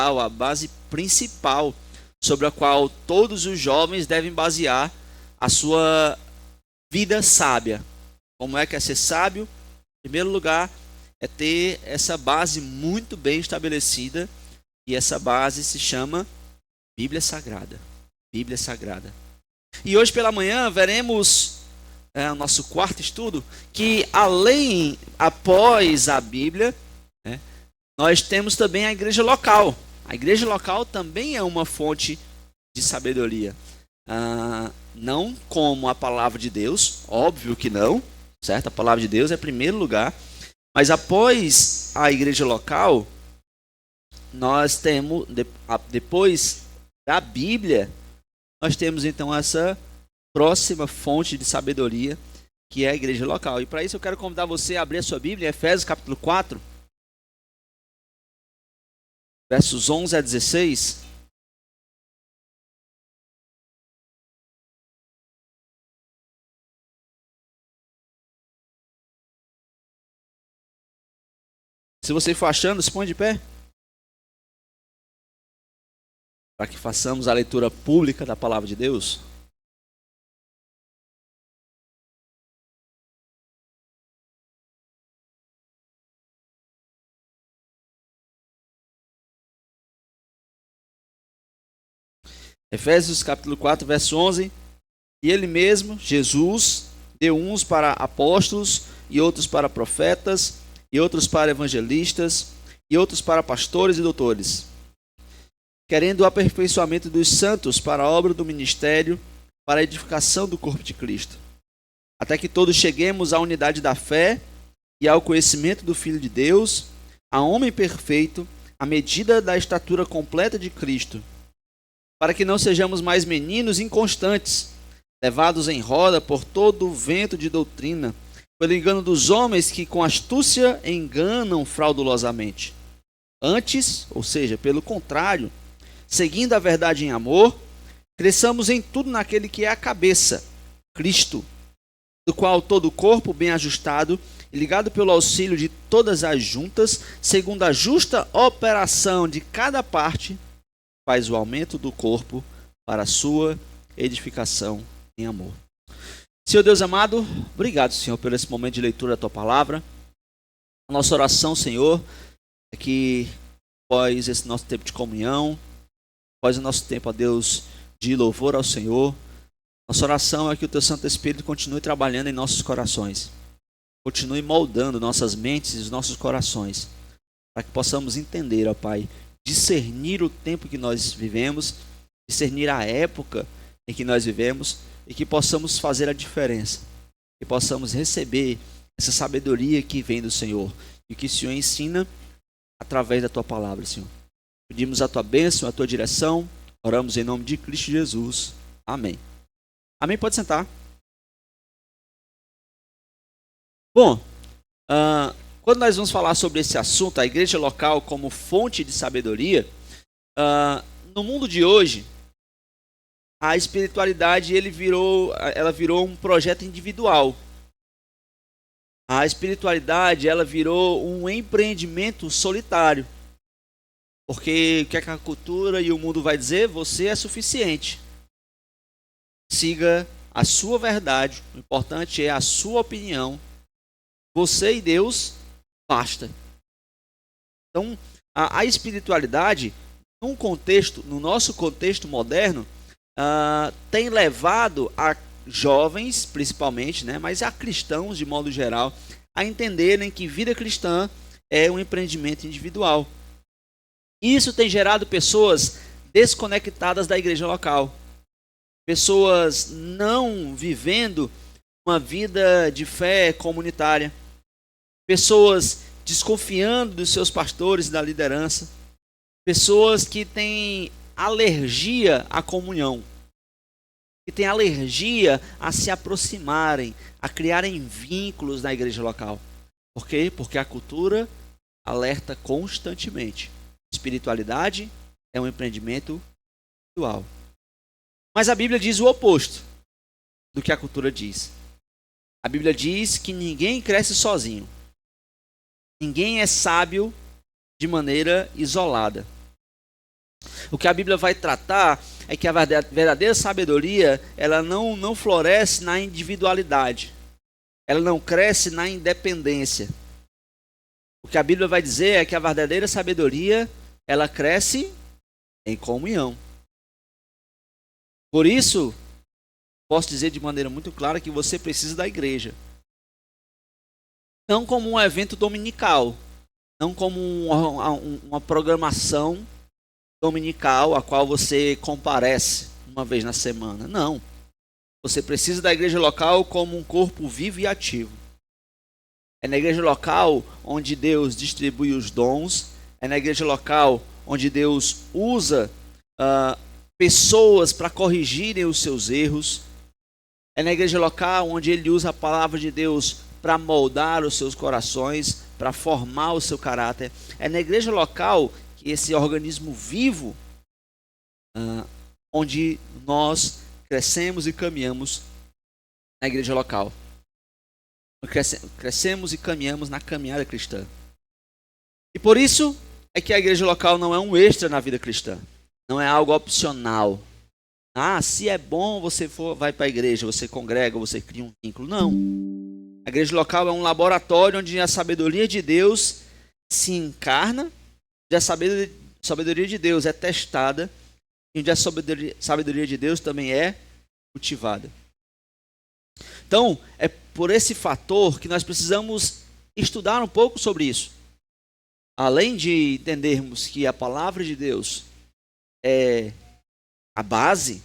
fundamental, a base principal sobre a qual todos os jovens devem basear a sua vida sábia. Como é que é ser sábio? Em primeiro lugar, é ter essa base muito bem estabelecida, e essa base se chama Bíblia Sagrada. Bíblia Sagrada. E hoje pela manhã veremos o nosso quarto estudo, que após a Bíblia, nós temos também a igreja local. A igreja local também é uma fonte de sabedoria. Não como a palavra de Deus, óbvio que não, certo? A palavra de Deus é primeiro lugar. Mas após a igreja local, nós temos, depois da Bíblia, nós temos então essa próxima fonte de sabedoria, que é a igreja local. E para isso eu quero convidar você a abrir a sua Bíblia em Efésios capítulo 4, versos 11 a 16. Se você for achando, se põe de pé, para que façamos a leitura pública da palavra de Deus. Efésios capítulo 4, verso 11. E ele mesmo, Jesus, deu uns para apóstolos, e outros para profetas, e outros para evangelistas, e outros para pastores e doutores, querendo o aperfeiçoamento dos santos para a obra do ministério, para a edificação do corpo de Cristo, até que todos cheguemos à unidade da fé e ao conhecimento do Filho de Deus, a homem perfeito, à medida da estatura completa de Cristo, para que não sejamos mais meninos inconstantes, levados em roda por todo o vento de doutrina, pelo engano dos homens que com astúcia enganam fraudulosamente. Antes, ou seja, pelo contrário, seguindo a verdade em amor, cresçamos em tudo naquele que é a cabeça, Cristo, do qual todo o corpo, bem ajustado e ligado pelo auxílio de todas as juntas, segundo a justa operação de cada parte, faz o aumento do corpo para a sua edificação em amor. Senhor Deus amado, obrigado, Senhor, por esse momento de leitura da Tua Palavra. A nossa oração, Senhor, é que após esse nosso tempo de comunhão, após o nosso tempo, ó Deus, de louvor ao Senhor, nossa oração é que o Teu Santo Espírito continue trabalhando em nossos corações, continue moldando nossas mentes e os nossos corações, para que possamos entender, ó Pai, discernir o tempo que nós vivemos, discernir a época em que nós vivemos, e que possamos fazer a diferença, que possamos receber essa sabedoria que vem do Senhor e que o Senhor ensina através da Tua palavra, Senhor. Pedimos a Tua bênção, a Tua direção, oramos em nome de Cristo Jesus. Amém. Amém? Pode sentar. Bom, quando nós vamos falar sobre esse assunto, a igreja local como fonte de sabedoria, no mundo de hoje, a espiritualidade ela virou um projeto individual. A espiritualidade ela virou um empreendimento solitário. Porque o que a cultura e o mundo vai dizer? Você é suficiente. Siga a sua verdade. O importante é a sua opinião. Você e Deus basta. Então, a espiritualidade, no nosso contexto moderno, tem levado a jovens, principalmente, mas a cristãos de modo geral, a entenderem que vida cristã é um empreendimento individual. Isso tem gerado pessoas desconectadas da igreja local, pessoas não vivendo uma vida de fé comunitária, pessoas desconfiando dos seus pastores e da liderança, pessoas que têm alergia à comunhão, que têm alergia a se aproximarem, a criarem vínculos na igreja local. Por quê? Porque a cultura alerta constantemente. Espiritualidade é um empreendimento individual. Mas a Bíblia diz o oposto do que a cultura diz. A Bíblia diz que ninguém cresce sozinho. Ninguém é sábio de maneira isolada. O que a Bíblia vai tratar é que a verdadeira sabedoria, ela não floresce na individualidade. Ela não cresce na independência. O que a Bíblia vai dizer é que a verdadeira sabedoria, ela cresce em comunhão. Por isso, posso dizer de maneira muito clara que você precisa da igreja. Não como um evento dominical, não como uma programação dominical a qual você comparece uma vez na semana. Não. Você precisa da igreja local como um corpo vivo e ativo. É na igreja local onde Deus distribui os dons. É na igreja local onde Deus usa pessoas para corrigirem os seus erros. É na igreja local onde Ele usa a palavra de Deus para moldar os seus corações, para formar o seu caráter. É na igreja local que esse organismo vivo, onde nós crescemos e caminhamos na igreja local. Crescemos e caminhamos na caminhada cristã. E por isso é que a igreja local não é um extra na vida cristã. Não é algo opcional. Se é bom, você vai para a igreja, você congrega, você cria um vínculo. Não. A igreja local é um laboratório onde a sabedoria de Deus se encarna, onde a sabedoria de Deus é testada, e onde a sabedoria de Deus também é cultivada. Então, é por esse fator que nós precisamos estudar um pouco sobre isso. Além de entendermos que a palavra de Deus é a base,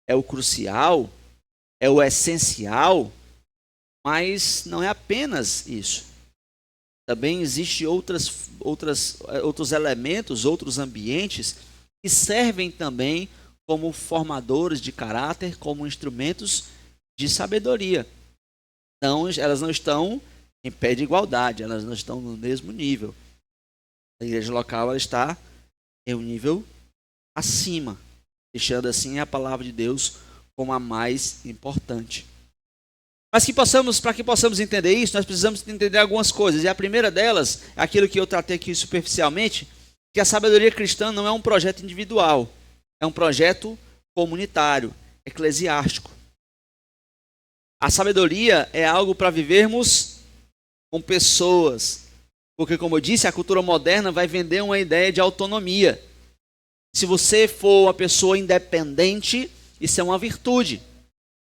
é o crucial, é o essencial, mas não é apenas isso. Também existem outros elementos, outros ambientes que servem também como formadores de caráter, como instrumentos de sabedoria. Então, elas não estão em pé de igualdade, elas não estão no mesmo nível. A igreja local ela está em um nível acima, deixando assim a palavra de Deus como a mais importante. Mas para que possamos entender isso, nós precisamos entender algumas coisas. E a primeira delas, é aquilo que eu tratei aqui superficialmente, que a sabedoria cristã não é um projeto individual, é um projeto comunitário, eclesiástico. A sabedoria é algo para vivermos com pessoas. Porque, como eu disse, a cultura moderna vai vender uma ideia de autonomia. Se você for uma pessoa independente, isso é uma virtude.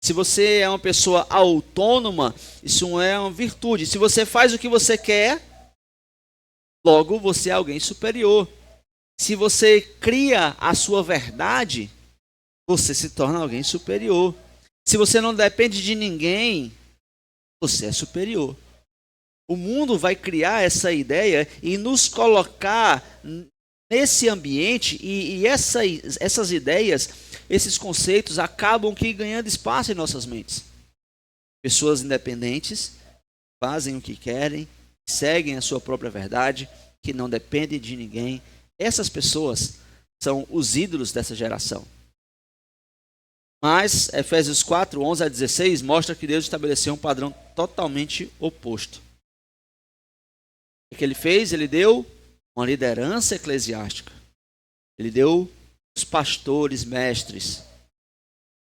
Se você é uma pessoa autônoma, isso é uma virtude. Se você faz o que você quer, logo você é alguém superior. Se você cria a sua verdade, você se torna alguém superior. Se você não depende de ninguém, você é superior. O mundo vai criar essa ideia e nos colocar nesse ambiente e essas ideias, esses conceitos acabam que ganhando espaço em nossas mentes. Pessoas independentes fazem o que querem, seguem a sua própria verdade, que não dependem de ninguém. Essas pessoas são os ídolos dessa geração. Mas Efésios 4, 11 a 16 mostra que Deus estabeleceu um padrão totalmente oposto. O que ele fez? Ele deu uma liderança eclesiástica. Ele deu os pastores, mestres,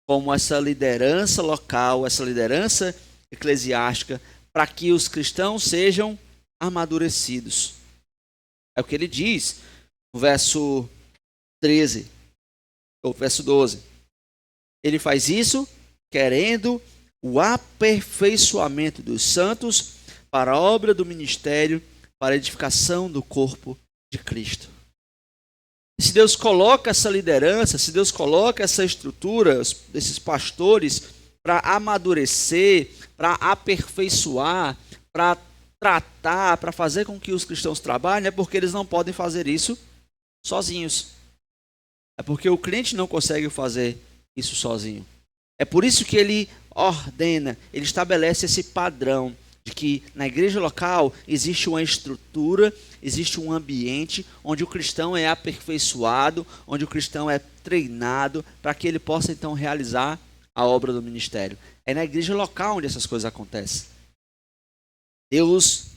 como essa liderança local, essa liderança eclesiástica, para que os cristãos sejam amadurecidos. É o que ele diz no verso 13, ou verso 12. Ele faz isso querendo o aperfeiçoamento dos santos para a obra do ministério, para a edificação do corpo de Cristo. Se Deus coloca essa liderança, se Deus coloca essa estrutura, esses pastores, para amadurecer, para aperfeiçoar, para tratar, para fazer com que os cristãos trabalhem, é porque eles não podem fazer isso sozinhos. É porque o crente não consegue fazer isso sozinho. É por isso que ele ordena, ele estabelece esse padrão de que na igreja local existe uma estrutura, existe um ambiente onde o cristão é aperfeiçoado, onde o cristão é treinado para que ele possa então realizar a obra do ministério. É na igreja local onde essas coisas acontecem. Deus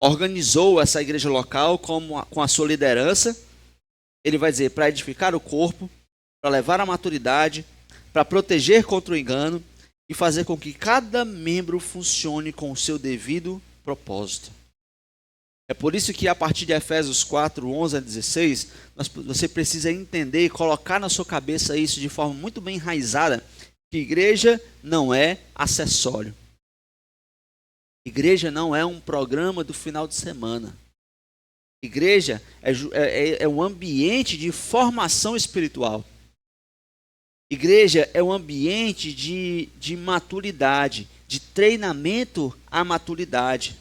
organizou essa igreja local com a sua liderança ele vai dizer para edificar o corpo, para levar à maturidade, para proteger contra o engano e fazer com que cada membro funcione com o seu devido propósito. É por isso que a partir de Efésios 4, 11 a 16, você precisa entender e colocar na sua cabeça isso de forma muito bem enraizada, que igreja não é acessório. Igreja não é um programa do final de semana. Igreja é um ambiente de formação espiritual. Igreja é um ambiente de maturidade, de treinamento à maturidade.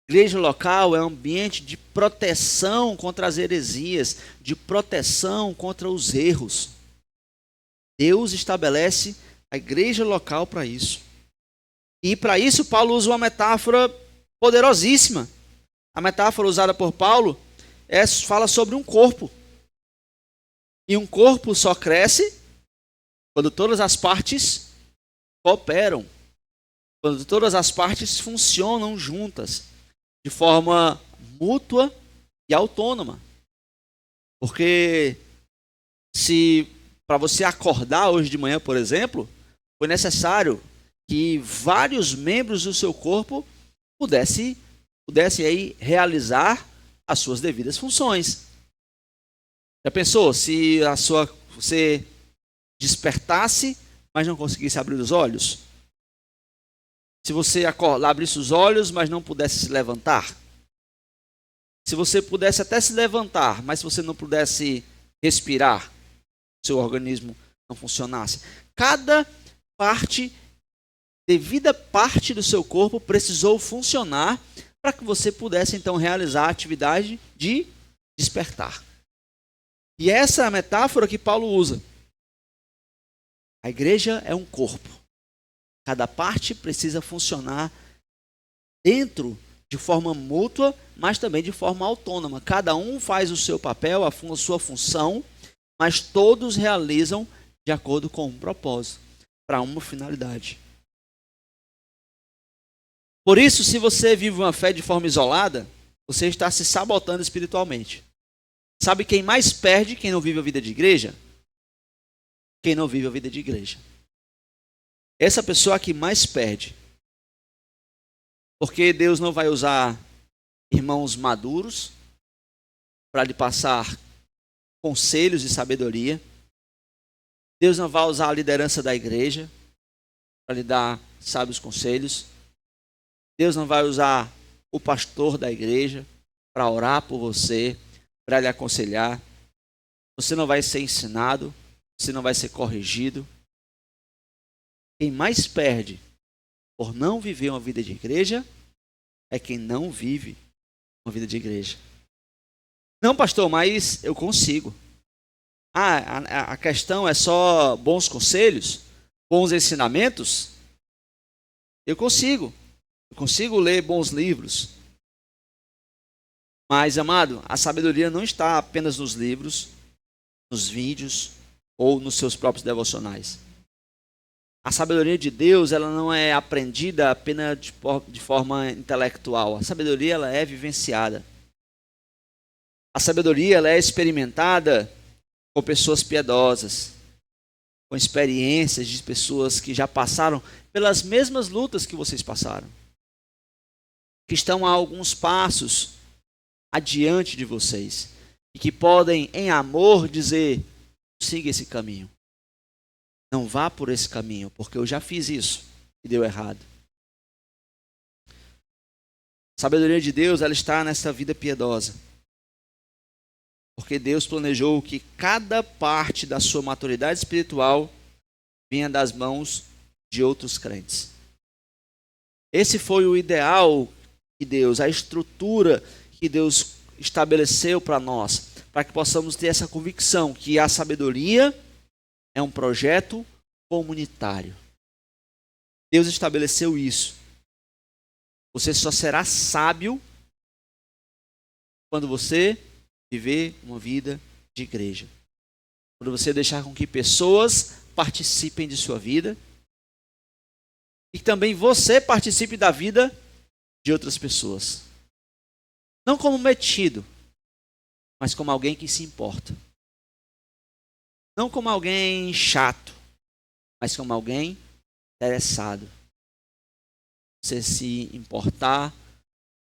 Igreja local é um ambiente de proteção contra as heresias, de proteção contra os erros. Deus estabelece a igreja local para isso. E para isso Paulo usa uma metáfora poderosíssima. A metáfora usada por Paulo fala sobre um corpo. E um corpo só cresce quando todas as partes cooperam, quando todas as partes funcionam juntas, de forma mútua e autônoma. Porque se para você acordar hoje de manhã, por exemplo, foi necessário que vários membros do seu corpo pudessem aí realizar as suas devidas funções. Já pensou se você despertasse, mas não conseguisse abrir os olhos? Se você abrisse os olhos, mas não pudesse se levantar? Se você pudesse até se levantar, mas se você não pudesse respirar, seu organismo não funcionasse. Cada devida parte do seu corpo precisou funcionar para que você pudesse então realizar a atividade de despertar. E essa é a metáfora que Paulo usa. A igreja é um corpo. Cada parte precisa funcionar dentro de forma mútua, mas também de forma autônoma. Cada um faz o seu papel, a sua função, mas todos realizam de acordo com um propósito, para uma finalidade. Por isso, se você vive uma fé de forma isolada, você está se sabotando espiritualmente. Sabe quem mais perde quem não vive a vida de igreja? Quem não vive a vida de igreja. Essa pessoa que mais perde. Porque Deus não vai usar irmãos maduros para lhe passar conselhos de sabedoria. Deus não vai usar a liderança da igreja para lhe dar sábios conselhos. Deus não vai usar o pastor da igreja para orar por você, para lhe aconselhar. Você não vai ser ensinado, você não vai ser corrigido. Quem mais perde por não viver uma vida de igreja é quem não vive uma vida de igreja. Não, pastor, mas eu consigo. A questão é só bons conselhos, bons ensinamentos? Eu consigo ler bons livros. Mas, amado, a sabedoria não está apenas nos livros, nos vídeos ou nos seus próprios devocionais. A sabedoria de Deus, ela não é aprendida apenas de forma intelectual. A sabedoria, ela é vivenciada. A sabedoria, ela é experimentada com pessoas piedosas, com experiências de pessoas que já passaram pelas mesmas lutas que vocês passaram, que estão a alguns passos adiante de vocês e que podem, em amor, dizer: siga esse caminho. Não vá por esse caminho, porque eu já fiz isso e deu errado. A sabedoria de Deus, ela está nessa vida piedosa. Porque Deus planejou que cada parte da sua maturidade espiritual vinha das mãos de outros crentes. Esse foi o ideal de Deus, a estrutura que Deus estabeleceu para nós, para que possamos ter essa convicção que a sabedoria é um projeto comunitário. Deus estabeleceu isso. Você só será sábio quando você viver uma vida de igreja. Quando você deixar com que pessoas participem de sua vida e também você participe da vida de outras pessoas. Não como metido, mas como alguém que se importa. Não como alguém chato, mas como alguém interessado. Você se importar,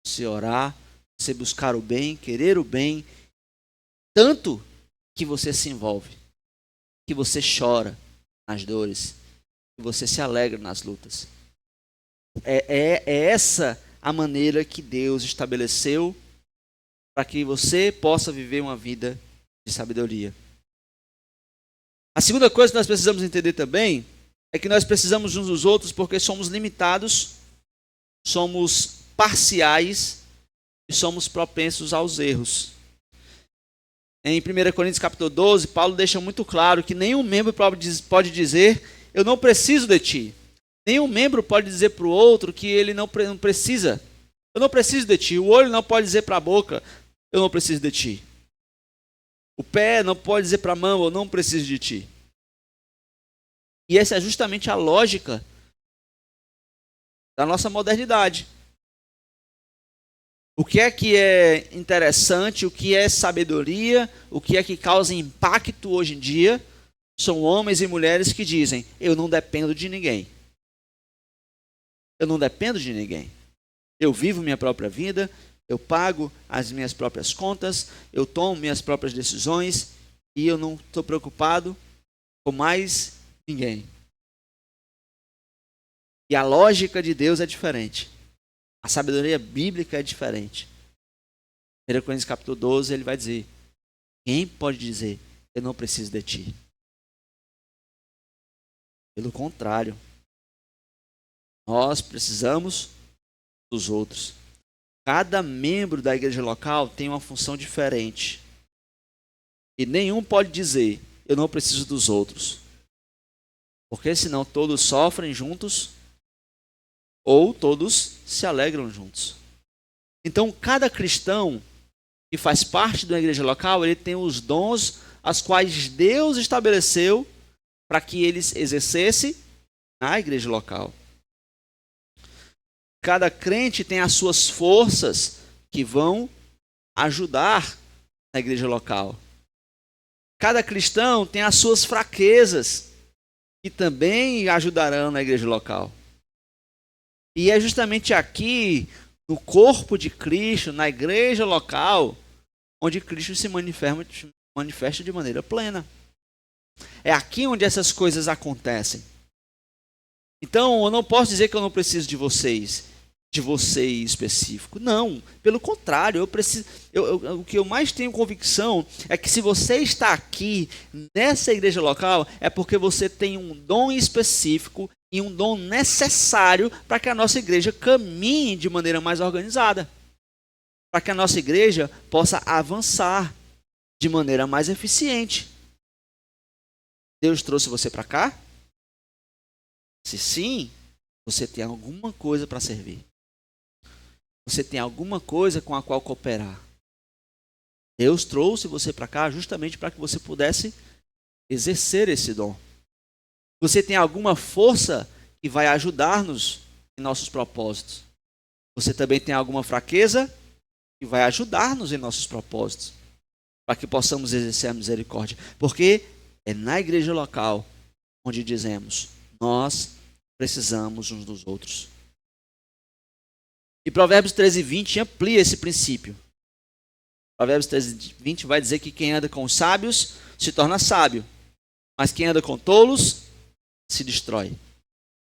você orar, você buscar o bem, querer o bem, tanto que você se envolve, que você chora nas dores, que você se alegra nas lutas. É essa a maneira que Deus estabeleceu para que você possa viver uma vida de sabedoria. A segunda coisa que nós precisamos entender também é que nós precisamos uns dos outros porque somos limitados, somos parciais e somos propensos aos erros. Em 1 Coríntios capítulo 12, Paulo deixa muito claro que nenhum membro pode dizer, eu não preciso de ti. Nenhum membro pode dizer para o outro que ele não precisa. Eu não preciso de ti. O olho não pode dizer para a boca, eu não preciso de ti. O pé não pode dizer para a mão, eu não preciso de ti. E essa é justamente a lógica da nossa modernidade. O que é interessante, o que é sabedoria, o que é que causa impacto hoje em dia, são homens e mulheres que dizem, eu não dependo de ninguém. Eu não dependo de ninguém. Eu vivo minha própria vida, eu pago as minhas próprias contas, eu tomo minhas próprias decisões e eu não estou preocupado com mais ninguém. E a lógica de Deus é diferente. A sabedoria bíblica é diferente. 1 Coríntios capítulo 12, ele vai dizer, quem pode dizer, eu não preciso de ti? Pelo contrário, nós precisamos dos outros. Cada membro da igreja local tem uma função diferente. E nenhum pode dizer, eu não preciso dos outros. Porque senão todos sofrem juntos ou todos se alegram juntos. Então, cada cristão que faz parte de uma igreja local, ele tem os dons as quais Deus estabeleceu para que eles exercessem na igreja local. Cada crente tem as suas forças que vão ajudar na igreja local. Cada cristão tem as suas fraquezas que também ajudarão na igreja local. E é justamente aqui, no corpo de Cristo, na igreja local, onde Cristo se manifesta de maneira plena. É aqui onde essas coisas acontecem. Então, eu não posso dizer que eu não preciso de vocês, de você em específico. Não, pelo contrário, eu preciso. O que eu mais tenho convicção é que se você está aqui, nessa igreja local, é porque você tem um dom específico e um dom necessário para que a nossa igreja caminhe de maneira mais organizada. Para que a nossa igreja possa avançar de maneira mais eficiente. Deus trouxe você para cá? Se sim, você tem alguma coisa para servir. Você tem alguma coisa com a qual cooperar. Deus trouxe você para cá justamente para que você pudesse exercer esse dom. Você tem alguma força que vai ajudar-nos em nossos propósitos. Você também tem alguma fraqueza que vai ajudar-nos em nossos propósitos. Para que possamos exercer a misericórdia. Porque é na igreja local onde dizemos, nós precisamos uns dos outros. E Provérbios 13:20 amplia esse princípio. Provérbios 13:20 vai dizer que quem anda com os sábios se torna sábio, mas quem anda com tolos se destrói.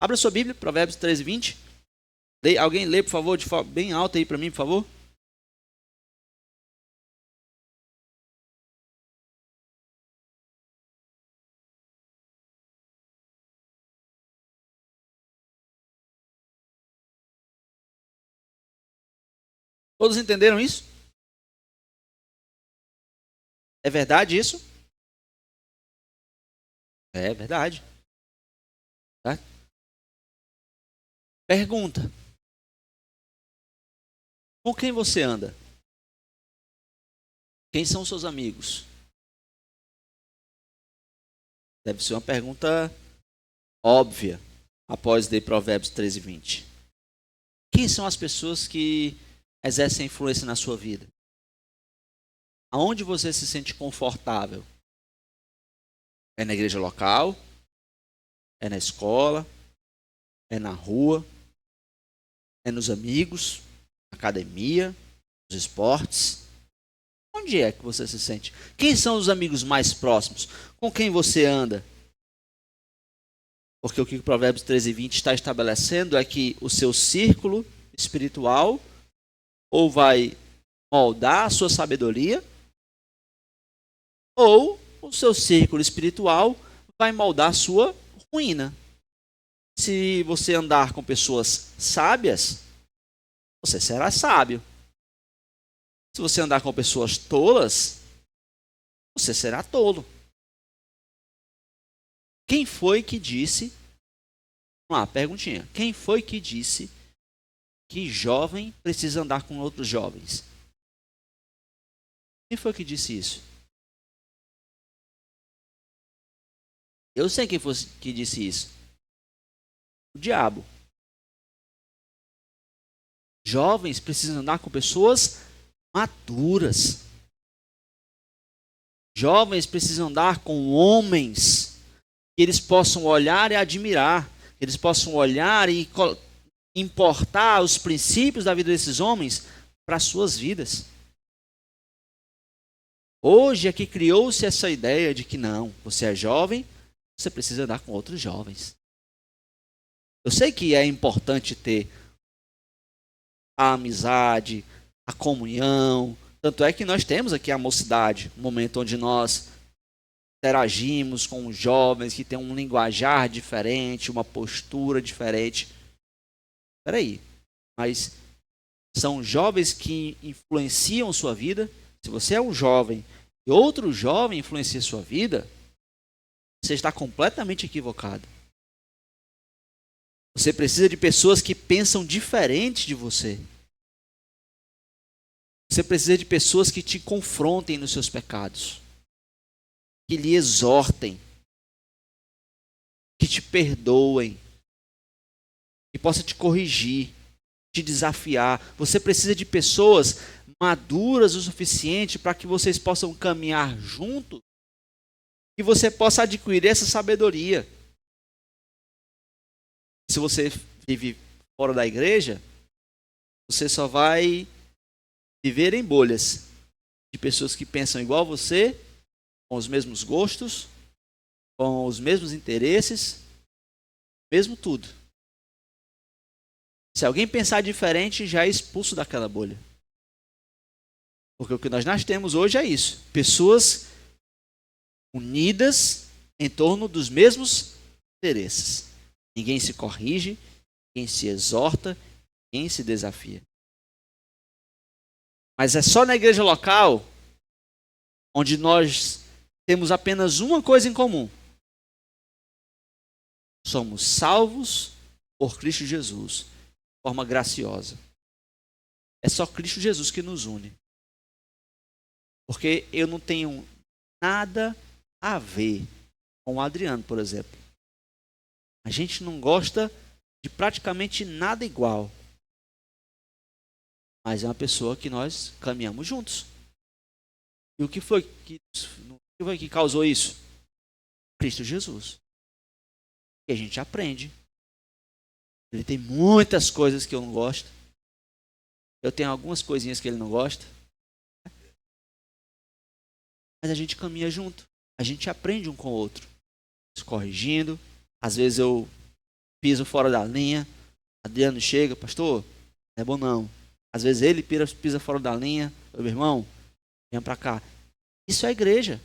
Abra sua Bíblia, Provérbios 13:20. Alguém lê, por favor, de forma bem alta aí para mim, por favor. Todos entenderam isso? É verdade isso? É verdade. Tá? Pergunta. Com quem você anda? Quem são seus amigos? Deve ser uma pergunta óbvia após ler Provérbios 13:20. Quem são as pessoas que exercem influência na sua vida? Aonde você se sente confortável? É na igreja local? É na escola? É na rua? É nos amigos? Na academia? Nos esportes? Onde é que você se sente? Quem são os amigos mais próximos? Com quem você anda? Porque o que o Provérbios 13:20 está estabelecendo é que o seu círculo espiritual ou vai moldar a sua sabedoria, ou o seu círculo espiritual vai moldar a sua ruína. Se você andar com pessoas sábias, você será sábio. Se você andar com pessoas tolas, você será tolo. Quem foi que disse? Vamos lá, perguntinha. Quem foi que disse que jovem precisa andar com outros jovens? Quem foi que disse isso? Eu sei quem foi que disse isso. O diabo. Jovens precisam andar com pessoas maduras. Jovens precisam andar com homens que eles possam olhar e admirar, que eles possam olhar e importar os princípios da vida desses homens para as suas vidas. Hoje é que criou-se essa ideia de que não, você é jovem, você precisa andar com outros jovens. Eu sei que é importante ter a amizade, a comunhão. Tanto é que nós temos aqui a mocidade, um momento onde nós interagimos com os jovens que têm um linguajar diferente, uma postura diferente. Espera aí, mas são jovens que influenciam sua vida. Se você é um jovem e outro jovem influencia sua vida, você está completamente equivocado. Você precisa de pessoas que pensam diferente de você. Você precisa de pessoas que te confrontem nos seus pecados, que lhe exortem, que te perdoem, que possam te corrigir, te desafiar. Você precisa de pessoas maduras o suficiente para que vocês possam caminhar juntos e você possa adquirir essa sabedoria. Se você vive fora da igreja, você só vai viver em bolhas de pessoas que pensam igual a você, com os mesmos gostos, com os mesmos interesses, mesmo tudo. Se alguém pensar diferente, já é expulso daquela bolha. Porque o que nós temos hoje é isso. Pessoas unidas em torno dos mesmos interesses. Ninguém se corrige, ninguém se exorta, ninguém se desafia. Mas é só na igreja local onde nós temos apenas uma coisa em comum. Somos salvos por Cristo Jesus, de forma graciosa. É só Cristo Jesus que nos une. Porque eu não tenho nada a ver com o Adriano, por exemplo. A gente não gosta de praticamente nada igual. Mas é uma pessoa que nós caminhamos juntos. E o que foi que causou isso? Cristo Jesus. E a gente aprende. Ele tem muitas coisas que eu não gosto. Eu tenho algumas coisinhas que ele não gosta. Mas a gente caminha junto. A gente aprende um com o outro. Se corrigindo. Às vezes eu piso fora da linha. Adriano chega, pastor, não é bom não. Às vezes ele pisa fora da linha. Meu irmão, venha para cá. Isso é igreja.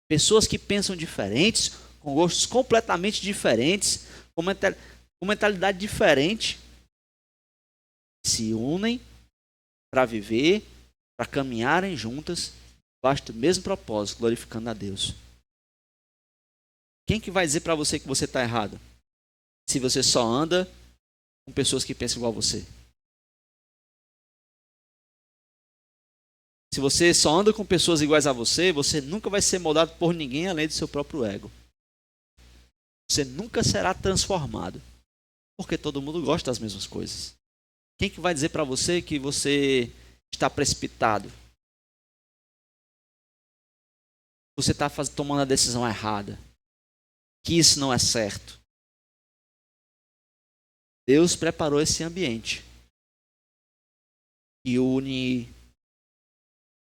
Pessoas que pensam diferentes, com gostos completamente diferentes, com mentalidade diferente, se unem para viver, para caminharem juntas, debaixo do mesmo propósito, glorificando a Deus. Quem que vai dizer para você que você está errado? Se você só anda com pessoas que pensam igual a você. Se você só anda com pessoas iguais a você, você nunca vai ser moldado por ninguém além do seu próprio ego. Você nunca será transformado. Porque todo mundo gosta das mesmas coisas. Quem que vai dizer para você que você está precipitado? você está tomando a decisão errada, que isso não é certo. Deus preparou esse ambiente e une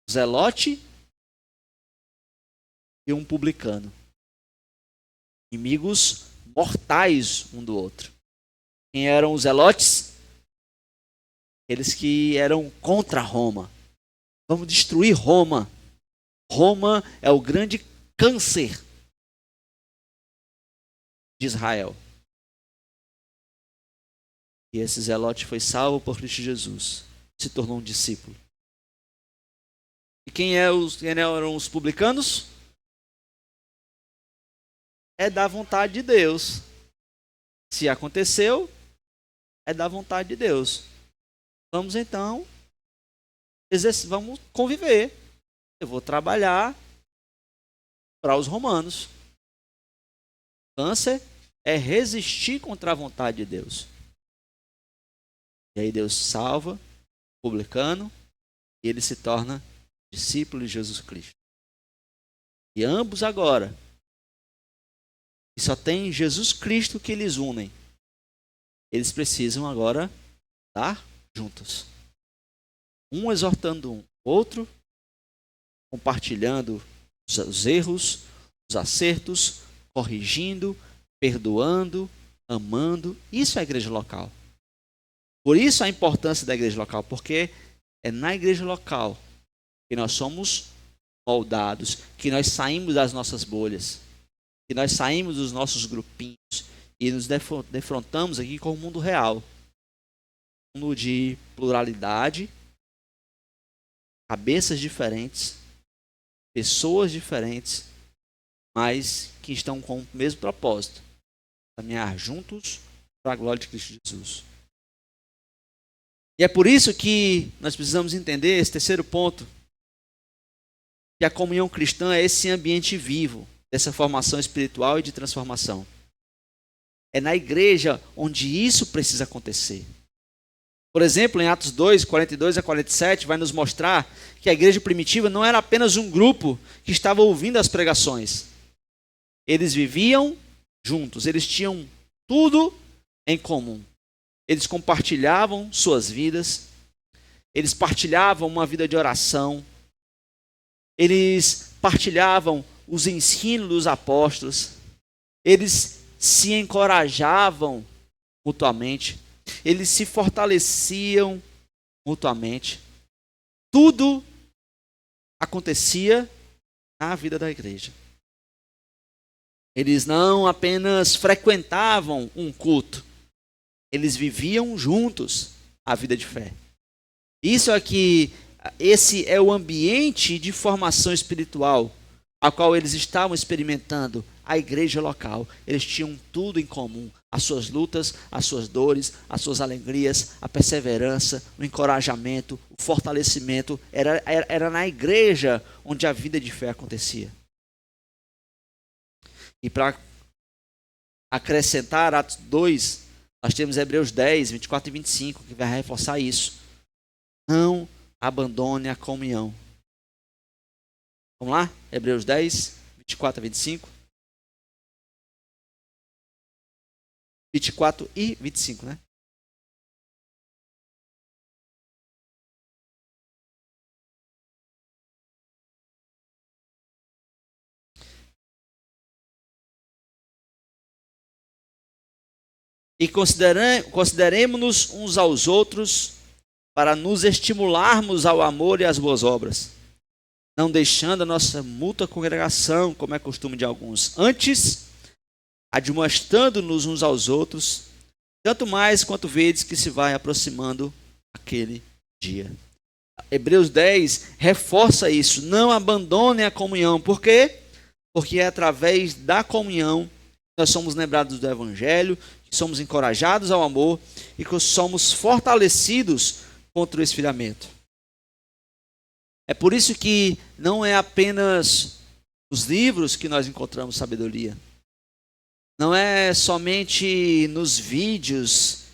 um zelote e um publicano, inimigos mortais um do outro. Quem eram os zelotes? Eles que eram contra Roma. Vamos destruir Roma. Roma é o grande câncer de Israel. E esse zelote foi salvo por Cristo Jesus. Se tornou um discípulo. E quem eram os publicanos? É da vontade de Deus. Se aconteceu, é da vontade de Deus. Vamos então, vamos conviver. Eu vou trabalhar para os romanos. Câncer é resistir contra a vontade de Deus. E aí Deus salva o publicano e ele se torna discípulo de Jesus Cristo. E ambos agora, e só tem Jesus Cristo que eles unem. Eles precisam agora estar juntos. Um exortando o outro, compartilhando os erros, os acertos, corrigindo, perdoando, amando. Isso é a igreja local. Por isso a importância da igreja local, porque é na igreja local que nós somos moldados, que nós saímos das nossas bolhas, que nós saímos dos nossos grupinhos e nos defrontamos aqui com o mundo real. Um mundo de pluralidade, cabeças diferentes, pessoas diferentes, mas que estão com o mesmo propósito: caminhar juntos para a glória de Cristo Jesus. E é por isso que nós precisamos entender esse terceiro ponto, que a comunhão cristã é esse ambiente vivo, dessa formação espiritual e de transformação. É na igreja onde isso precisa acontecer. Por exemplo, em Atos 2, 42 a 47, vai nos mostrar que a igreja primitiva não era apenas um grupo que estava ouvindo as pregações. Eles viviam juntos, eles tinham tudo em comum. Eles compartilhavam suas vidas, eles partilhavam uma vida de oração, eles partilhavam os ensinos dos apóstolos, eles se encorajavam mutuamente, eles se fortaleciam mutuamente. Tudo acontecia na vida da igreja. Eles não apenas frequentavam um culto, eles viviam juntos a vida de fé. Esse é o ambiente de formação espiritual a qual eles estavam experimentando, a igreja local. Eles tinham tudo em comum: as suas lutas, as suas dores, as suas alegrias, a perseverança, o encorajamento, o fortalecimento. Era na igreja onde a vida de fé acontecia. E para acrescentar Atos 2, nós temos Hebreus 10, 24 e 25, que vai reforçar isso. Não abandone a comunhão. Vamos lá? Hebreus 10, 24 a 25. 24 e 25, né? E consideremos-nos uns aos outros para nos estimularmos ao amor e às boas obras, não deixando a nossa mútua congregação, como é costume de alguns, antes admoestando-nos uns aos outros, tanto mais quanto vedes que se vai aproximando aquele dia. Hebreus 10 reforça isso: não abandonem a comunhão. Por quê? Porque é através da comunhão que nós somos lembrados do Evangelho, que somos encorajados ao amor e que somos fortalecidos contra o esfriamento. É por isso que não é apenas nos livros que nós encontramos sabedoria. Não é somente nos vídeos,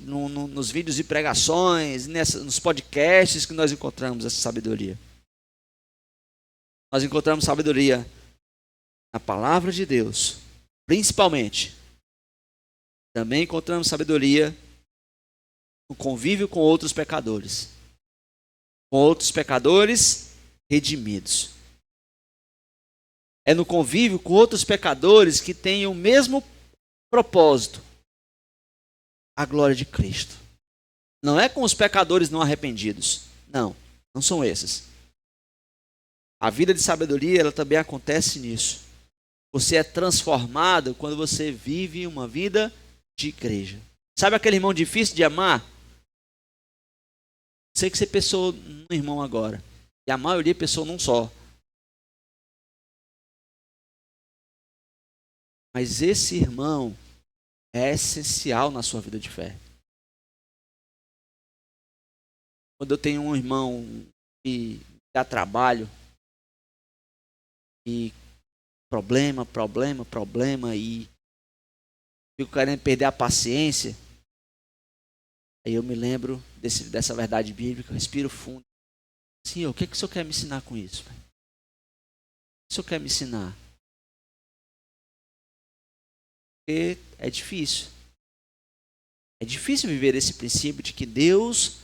nos vídeos de pregações, nos podcasts que nós encontramos essa sabedoria. Nós encontramos sabedoria na palavra de Deus, principalmente. Também encontramos sabedoria no convívio com outros pecadores. Com outros pecadores redimidos. É no convívio com outros pecadores que têm o mesmo propósito. A glória de Cristo. Não é com os pecadores não arrependidos. Não, não são esses. A vida de sabedoria, ela também acontece nisso. Você é transformado quando você vive uma vida de igreja. Sabe aquele irmão difícil de amar? Sei que você pensou num irmão agora. E a maioria pensou num só. Mas esse irmão é essencial na sua vida de fé. Quando eu tenho um irmão que dá trabalho, e problema, e fico querendo perder a paciência, aí eu me lembro dessa verdade bíblica, respiro fundo. Senhor, o que o Senhor quer me ensinar com isso? O que o Senhor quer me ensinar? Porque é difícil. É difícil viver esse princípio de que Deus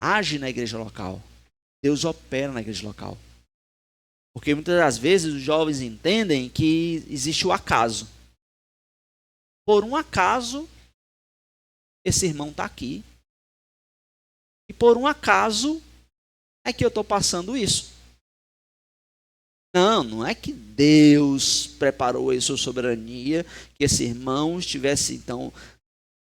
age na igreja local. Deus opera na igreja local. Porque muitas das vezes os jovens entendem que existe o acaso. Por um acaso, esse irmão está aqui. E por um acaso é que eu estou passando isso. Não é que Deus preparou a sua soberania, que esse irmão estivesse então,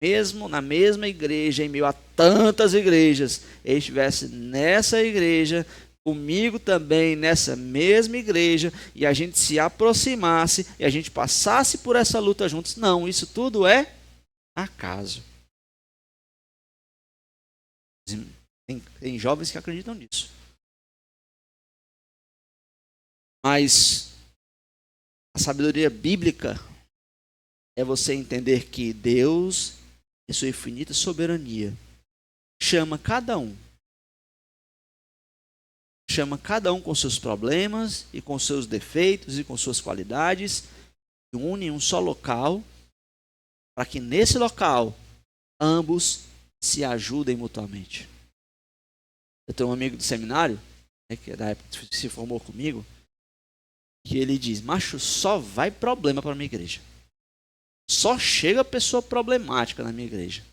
mesmo na mesma igreja, em meio a tantas igrejas, ele estivesse nessa igreja, comigo também nessa mesma igreja, e a gente se aproximasse, e a gente passasse por essa luta juntos. Não, isso tudo é acaso. Tem jovens que acreditam nisso. Mas a sabedoria bíblica é você entender que Deus, em sua infinita soberania, chama cada um com seus problemas e com seus defeitos e com suas qualidades, e une em um só local, para que nesse local ambos se ajudem mutuamente. Eu tenho um amigo do seminário, que da época que se formou comigo, que ele diz: macho, só vai problema para a minha igreja. Só chega pessoa problemática na minha igreja.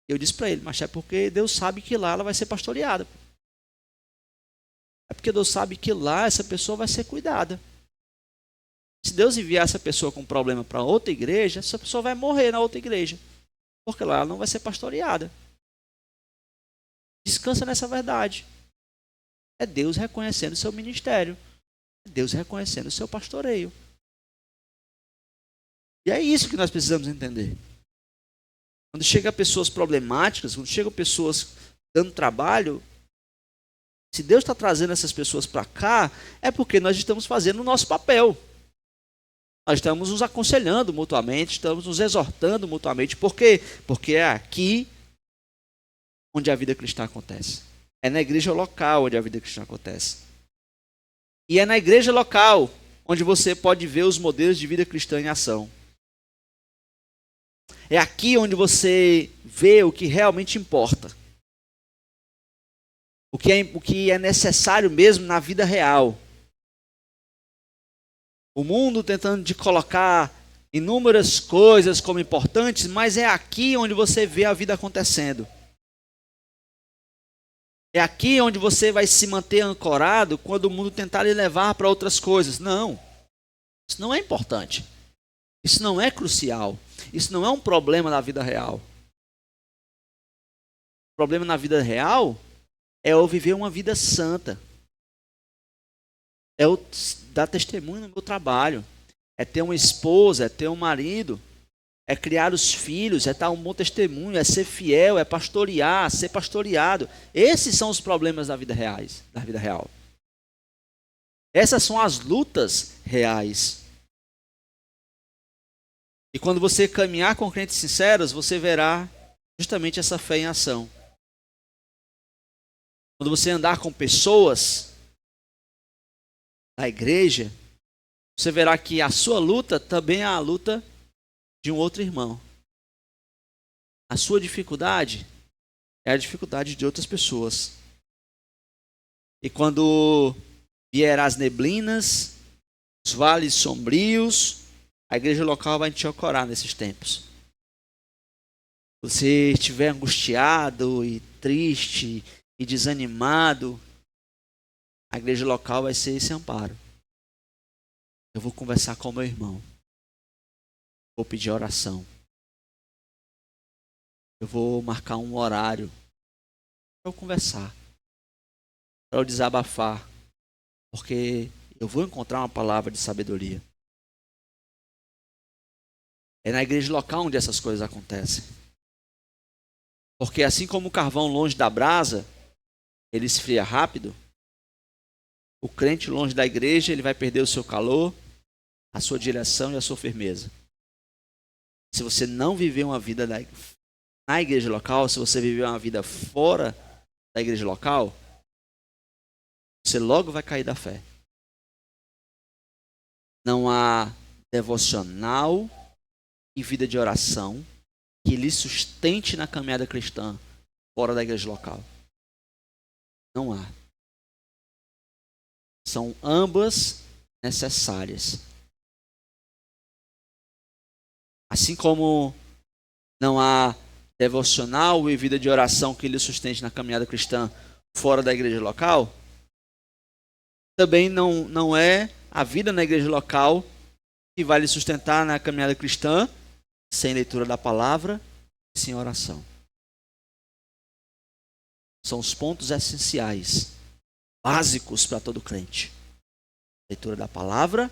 Eu disse para ele: mas é porque Deus sabe que lá ela vai ser pastoreada. É porque Deus sabe que lá essa pessoa vai ser cuidada. Se Deus enviar essa pessoa com problema para outra igreja, essa pessoa vai morrer na outra igreja. Porque lá ela não vai ser pastoreada. Descansa nessa verdade. É Deus reconhecendo o seu ministério. É Deus reconhecendo o seu pastoreio. E é isso que nós precisamos entender. Quando chega pessoas problemáticas, quando chegam pessoas dando trabalho, se Deus está trazendo essas pessoas para cá, é porque nós estamos fazendo o nosso papel. Nós estamos nos aconselhando mutuamente, estamos nos exortando mutuamente. Por quê? Porque é aqui onde a vida cristã acontece. É na igreja local onde a vida cristã acontece. E é na igreja local onde você pode ver os modelos de vida cristã em ação. É aqui onde você vê o que realmente importa. O que é necessário mesmo na vida real. O mundo tentando te colocar inúmeras coisas como importantes, mas é aqui onde você vê a vida acontecendo. É aqui onde você vai se manter ancorado quando o mundo tentar lhe levar para outras coisas. Não. Isso não é importante. Isso não é crucial. Isso não é um problema na vida real. O problema na vida real é eu viver uma vida santa. É eu dar testemunho no meu trabalho. É ter uma esposa, é ter um marido. É criar os filhos, é dar um bom testemunho, é ser fiel, é pastorear, ser pastoreado. Esses são os problemas da vida real. Essas são as lutas reais. E quando você caminhar com crentes sinceros, você verá justamente essa fé em ação. Quando você andar com pessoas da igreja, você verá que a sua luta também é a luta de um outro irmão. A sua dificuldade é a dificuldade de outras pessoas. E quando vier as neblinas, os vales sombrios, a igreja local vai te ancorar nesses tempos. Você estiver angustiado e triste e desanimado, a igreja local vai ser esse amparo. Eu vou conversar com o meu irmão. Vou pedir oração. Eu vou marcar um horário para eu conversar, para eu desabafar, porque eu vou encontrar uma palavra de sabedoria. É na igreja local onde essas coisas acontecem. Porque assim como o carvão longe da brasa, ele esfria rápido, o crente longe da igreja, ele vai perder o seu calor, a sua direção e a sua firmeza. Se você não viver uma vida na igreja local, se você viver uma vida fora da igreja local, você logo vai cair da fé. Não há devocional e vida de oração que lhe sustente na caminhada cristã fora da igreja local. Não há. São ambas necessárias. Assim como não há devocional e vida de oração que lhe sustente na caminhada cristã fora da igreja local, também não é a vida na igreja local que vai lhe sustentar na caminhada cristã sem leitura da palavra e sem oração. São os pontos essenciais, básicos para todo crente. Leitura da palavra,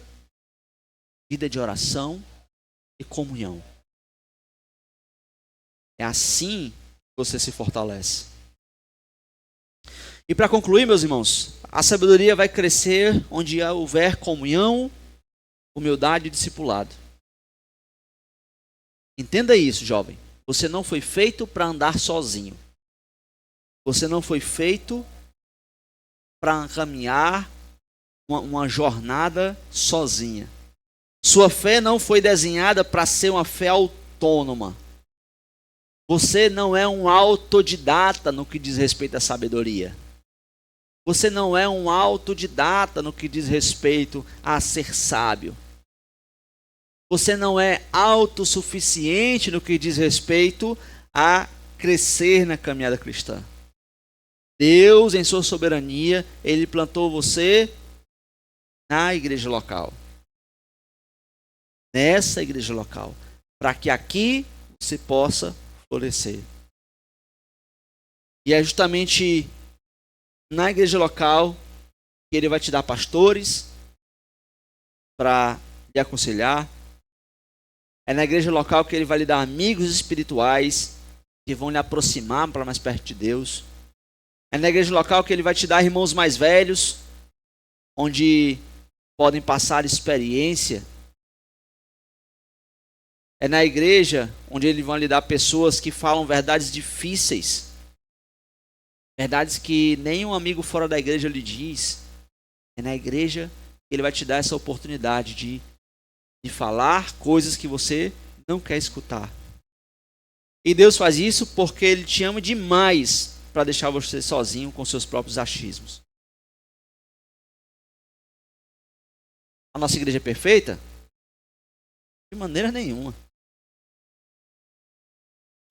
vida de oração e comunhão. É assim que você se fortalece. E para concluir, meus irmãos, a sabedoria vai crescer onde houver comunhão, humildade e discipulado. Entenda isso, jovem. Você não foi feito para andar sozinho. Você não foi feito para caminhar uma jornada sozinha. Sua fé não foi desenhada para ser uma fé autônoma. Você não é um autodidata no que diz respeito à sabedoria. Você não é um autodidata no que diz respeito a ser sábio. Você não é autossuficiente no que diz respeito a crescer na caminhada cristã. Deus, em sua soberania, Ele plantou você na igreja local. Nessa igreja local. Para que aqui você possa florescer. E é justamente na igreja local que Ele vai te dar pastores para lhe aconselhar. É na igreja local que Ele vai lhe dar amigos espirituais que vão lhe aproximar para mais perto de Deus. É na igreja local que Ele vai te dar irmãos mais velhos, onde podem passar experiência. É na igreja onde Ele vai lhe dar pessoas que falam verdades difíceis. Verdades que nenhum amigo fora da igreja lhe diz. É na igreja que Ele vai te dar essa oportunidade de falar coisas que você não quer escutar. E Deus faz isso porque Ele te ama demais para deixar você sozinho com seus próprios achismos. A nossa igreja é perfeita? De maneira nenhuma.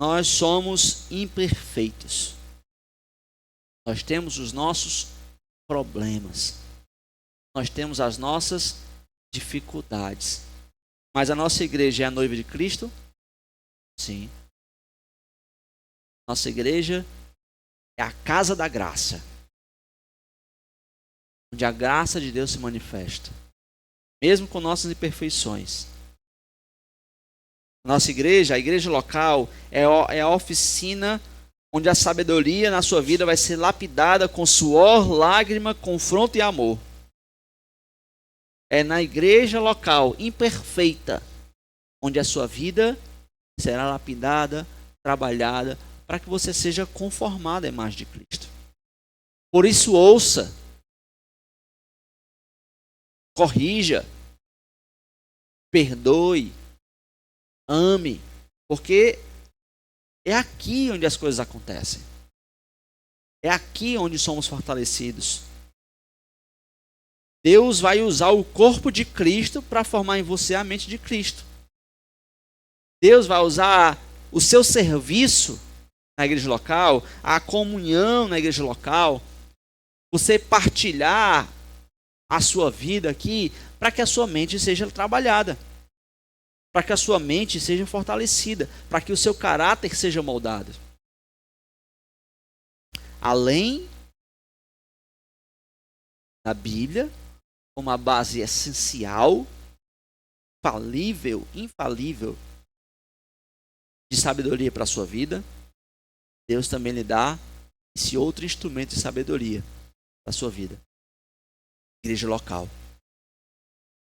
Nós somos imperfeitos. Nós temos os nossos problemas. Nós temos as nossas dificuldades. Mas a nossa igreja é a noiva de Cristo? Sim. Nossa igreja é a casa da graça, onde a graça de Deus se manifesta, mesmo com nossas imperfeições. Nossa igreja, a igreja local, é a oficina onde a sabedoria na sua vida vai ser lapidada com suor, lágrima, confronto e amor. É na igreja local, imperfeita, onde a sua vida será lapidada, trabalhada, para que você seja conformado à imagem de Cristo. Por isso, ouça. corrija, perdoe, ame, porque é aqui onde as coisas acontecem. É aqui onde somos fortalecidos. Deus vai usar o corpo de Cristo para formar em você a mente de Cristo. Deus vai usar o seu serviço na igreja local, a comunhão na igreja local, você partilhar a sua vida aqui, para que a sua mente seja trabalhada, para que a sua mente seja fortalecida, para que o seu caráter seja moldado. Além da Bíblia, uma base essencial, infalível de sabedoria para a sua vida, Deus também lhe dá esse outro instrumento de sabedoria para a sua vida. Igreja local.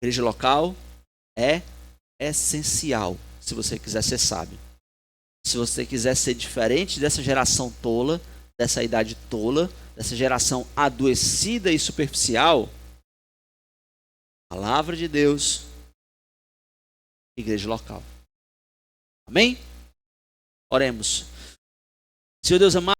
Igreja local é essencial se você quiser ser sábio. Se você quiser ser diferente dessa geração tola, dessa idade tola, dessa geração adoecida e superficial, palavra de Deus, igreja local. Amém? Oremos. Senhor Deus amado,